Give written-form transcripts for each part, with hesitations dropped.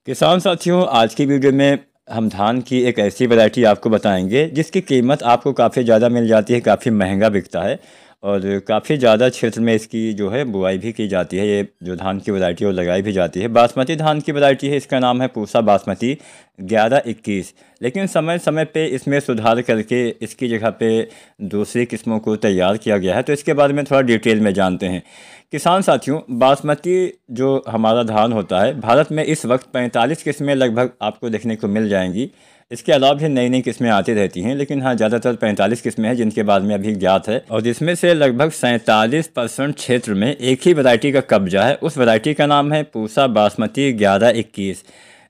किसान साथियों, आज की वीडियो में हम धान की एक ऐसी वैरायटी आपको बताएंगे जिसकी कीमत आपको काफ़ी ज़्यादा मिल जाती है, काफ़ी महंगा बिकता है और काफ़ी ज़्यादा क्षेत्र में इसकी जो है बुआई भी की जाती है। ये जो धान की वैरायटी है वो लगाई भी जाती है। बासमती धान की वैरायटी है, इसका नाम है पूसा बासमती 1121। लेकिन समय समय पे इसमें सुधार करके इसकी जगह पे दूसरी किस्मों को तैयार किया गया है। तो इसके बारे में थोड़ा डिटेल में जानते हैं। किसान साथियों, बासमती जो हमारा धान होता है, भारत में इस वक्त 45 किस्में लगभग आपको देखने को मिल जाएंगी। इसके अलावा भी नई नई किस्में आती रहती हैं, लेकिन हाँ, ज़्यादातर 45 किस्में हैं जिनके बारे में अभी ज्ञात है। और जिसमें से लगभग 47% क्षेत्र में एक ही वैरायटी का कब्जा है। उस वैरायटी का नाम है पूसा बासमती 1121।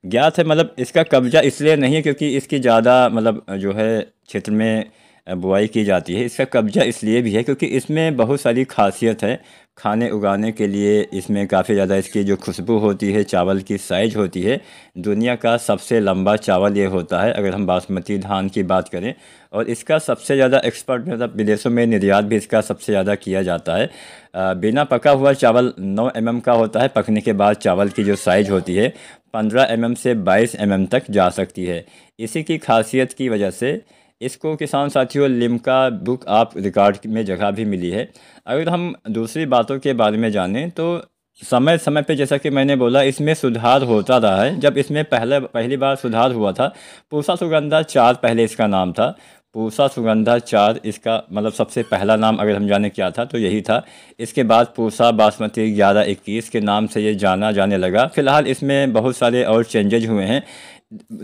ज्ञात है, मतलब इसका कब्जा इसलिए नहीं है क्योंकि इसकी ज़्यादा मतलब जो है क्षेत्र में बुआई की जाती है। इसका कब्जा इसलिए भी है क्योंकि इसमें बहुत सारी खासियत है। खाने उगाने के लिए इसमें काफ़ी ज़्यादा इसकी जो खुशबू होती है, चावल की साइज होती है, दुनिया का सबसे लंबा चावल ये होता है अगर हम बासमती धान की बात करें। और इसका सबसे ज़्यादा एक्सपर्ट मतलब विदेशों में निर्यात भी इसका सबसे ज़्यादा किया जाता है। बिना पका हुआ चावल 9 mm का होता है। पकने के बाद चावल की जो साइज़ होती है 15 mm से 22 mm तक जा सकती है। इसी की खासियत की वजह से इसको किसान साथियों लिम्का बुक ऑफ रिकॉर्ड में जगह भी मिली है। अगर हम दूसरी बातों के बारे में जानें तो समय समय पे जैसा कि मैंने बोला, इसमें सुधार होता रहा है। जब इसमें पहली बार सुधार हुआ था, पूसा सुगंधा 4 पहले इसका नाम था। पूसा सुगंधा 4 इसका मतलब सबसे पहला नाम अगर हम जाने क्या था तो यही था। इसके बाद पूसा बासमती 1121 के नाम से ये जाना जाने लगा। फिलहाल इसमें बहुत सारे और चेंजेज हुए हैं।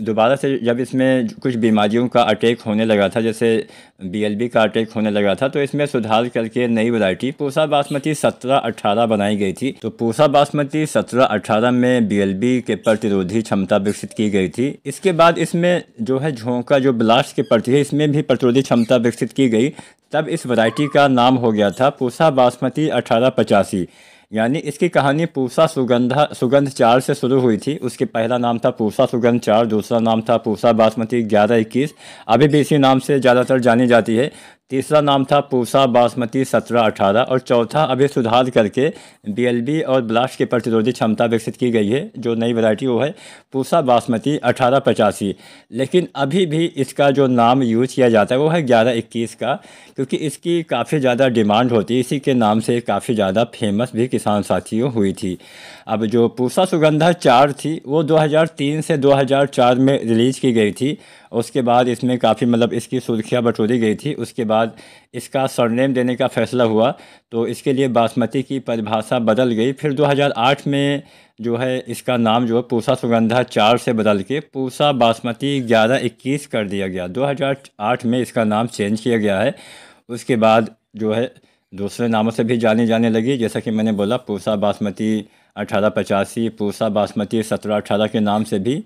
दोबारा से जब इसमें कुछ बीमारियों का अटैक होने लगा था, जैसे बीएलबी का अटैक होने लगा था, तो इसमें सुधार करके नई वैरायटी पूसा बासमती 1718 बनाई गई थी। तो पूसा बासमती 1718 में बीएलबी के प्रतिरोधी क्षमता विकसित की गई थी। इसके बाद इसमें जो है झोंका जो ब्लास्ट के प्रति है, इसमें भी प्रतिरोधी क्षमता विकसित की गई। तब इस वैरायटी का नाम हो गया था पूसा बासमती 1885। यानी इसकी कहानी पूसा सुगंध 4 से शुरू हुई थी। उसके पहला नाम था पूसा सुगंध 4, दूसरा नाम था पूसा बासमती 1121, अभी भी इसी नाम से ज़्यादातर जानी जाती है। तीसरा नाम था पूसा बासमती 1718 और चौथा अभी सुधार करके बीएलबी और ब्लास्ट के प्रतिरोधी क्षमता विकसित की गई है। जो नई वैरायटी वो है पूसा बासमती 1885। लेकिन अभी भी इसका जो नाम यूज किया जाता है वो है 1121 का, क्योंकि इसकी काफ़ी ज़्यादा डिमांड होती है। इसी के नाम से काफ़ी ज़्यादा फेमस भी किसान साथियों हुई थी। अब जो पूसा सुगंधा 4 थी वो 2003 से 2004 में रिलीज़ की गई थी। उसके बाद इसमें काफ़ी मतलब इसकी सुर्खियाँ बटोरी गई थी। उसके बाद इसका सरनेम देने का फैसला हुआ तो इसके लिए बासमती की परिभाषा बदल गई। फिर 2008 में जो है इसका नाम जो है पूसा सुगंधा 4 से बदल के पूसा बासमती 1121 कर दिया गया। 2008 में इसका नाम चेंज किया गया है। उसके बाद जो है दूसरे नामों से भी जानी जाने लगी, जैसा कि मैंने बोला पूसा बासमती 1885, पूसा बासमती 1718 के नाम से भी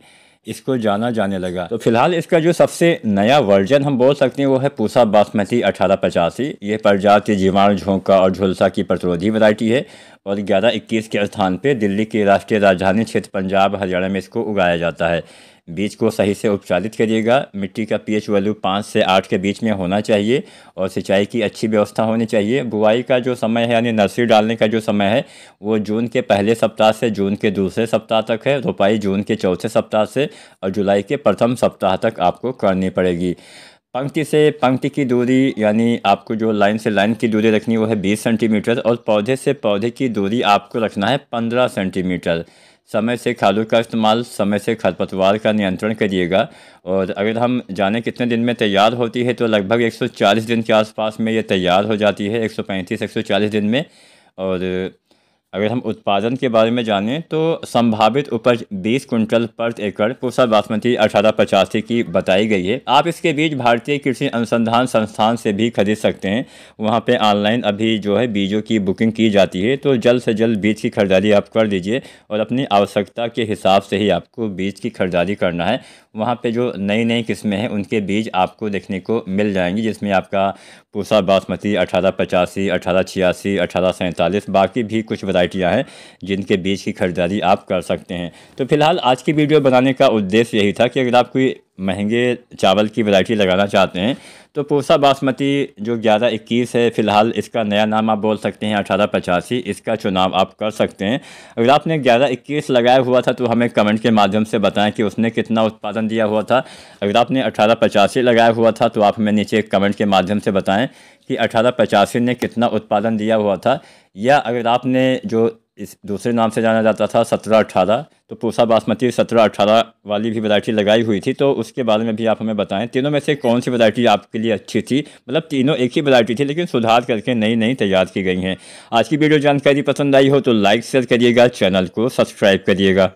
इसको जाना जाने लगा। तो फिलहाल इसका जो सबसे नया वर्जन हम बोल सकते हैं वो है पूसा बासमती 1885। ये प्रजाति जीवाणु, झोंका और झुलसा की प्रतिरोधी वैरायटी है और 1121 के स्थान पे दिल्ली की राष्ट्रीय राजधानी क्षेत्र पंजाब हरियाणा में इसको उगाया जाता है। बीज को सही से उपचारित करिएगा। मिट्टी का पीएच वैल्यू 5 से 8 के बीच में होना चाहिए और सिंचाई की अच्छी व्यवस्था होनी चाहिए। बुआई का जो समय है यानी नर्सरी डालने का जो समय है वो जून के पहले सप्ताह से जून के दूसरे सप्ताह तक है। रोपाई जून के चौथे सप्ताह से और जुलाई के प्रथम सप्ताह तक आपको करनी पड़ेगी। पंक्ति से पंक्ति की दूरी यानी आपको जो लाइन से लाइन की दूरी रखनी है वो है 20 सेंटीमीटर और पौधे से पौधे की दूरी आपको रखना है 15 सेंटीमीटर। समय से खादों का इस्तेमाल, समय से खरपतवार का नियंत्रण करिएगा। और अगर हम जाने कितने दिन में तैयार होती है तो लगभग 140 दिन के आसपास में ये तैयार हो जाती है, 135-140 दिन में। और अगर हम उत्पादन के बारे में जानें तो संभावित उपज 20 कुंटल प्रति एकड़ पूसा बासमती 1885 की बताई गई है। आप इसके बीज भारतीय कृषि अनुसंधान संस्थान से भी खरीद सकते हैं। वहां पे ऑनलाइन अभी जो है बीजों की बुकिंग की जाती है, तो जल्द से जल्द बीज की खरीदारी आप कर दीजिए और अपनी आवश्यकता के हिसाब से ही आपको बीज की खरीदारी करना है। वहाँ पे जो नई नई किस्में हैं उनके बीज आपको देखने को मिल जाएंगी, जिसमें आपका पूसा बासमती 1885, 1886, 1847, बाकी भी कुछ वैरायटियाँ हैं जिनके बीज की खरीदारी आप कर सकते हैं। तो फिलहाल आज की वीडियो बनाने का उद्देश्य यही था कि अगर आप कोई महंगे चावल की वैरायटी लगाना चाहते हैं तो पूसा बासमती जो 1121 है, फ़िलहाल इसका नया नाम आप बोल सकते हैं 1885, इसका चुनाव आप कर सकते हैं। अगर आपने 1121 लगाया हुआ था तो हमें कमेंट के माध्यम से बताएं कि उसने कितना उत्पादन दिया हुआ था। अगर आपने 1885 लगाया हुआ था तो आप हमें नीचे कमेंट के माध्यम से बताएं कि 1885 ने कितना उत्पादन दिया हुआ था। या अगर आपने जो इस दूसरे नाम से जाना जाता था 1718, तो पूसा बासमती 1718 वाली भी वैरायटी लगाई हुई थी, तो उसके बारे में भी आप हमें बताएं। तीनों में से कौन सी वैरायटी आपके लिए अच्छी थी? मतलब तीनों एक ही वैरायटी थी लेकिन सुधार करके नई नई तैयार की गई हैं। आज की वीडियो जानकारी पसंद आई हो तो लाइक शेयर करिएगा, चैनल को सब्सक्राइब करिएगा।